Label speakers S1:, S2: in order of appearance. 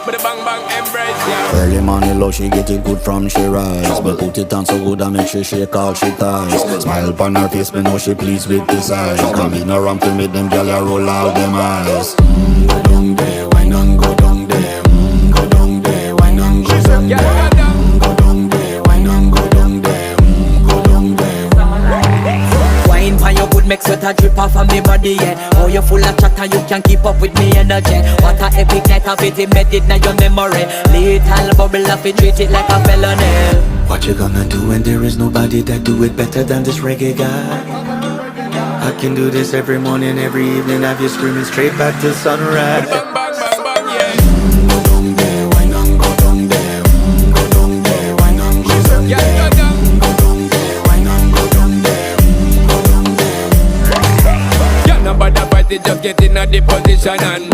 S1: With a bang bang embrace, yeah.
S2: Early morning love, she get it good from she rise. But put it on so good and make she shake all she ties. Smile upon her face, me know she pleased with this eyes. Come in around to make them gyal a roll out them eyes. Go down there, why not go down there? Go down there, why not go down there? Go down there, why not go down there? Go down there.
S3: Wine pan your good make sweat a drip off of me body, yeah. Oh, you full of chatter, you can't keep up with me energy. What a epic night of it, embedded now your memory. Little bubble of it, treat it like a felony.
S2: What you gonna do when there is nobody that do it better than this reggae guy? I can do this every morning, every evening, have you screaming straight back to sunrise.
S1: Bang bang bang bang, yeah.
S2: Go down there, why not go down there? Go down there, why not go down
S1: Yeah,
S2: there?
S1: go down.
S2: Go down there, why not go down there? Go down there.
S1: Yeah, nobody fight it, just get in a the position and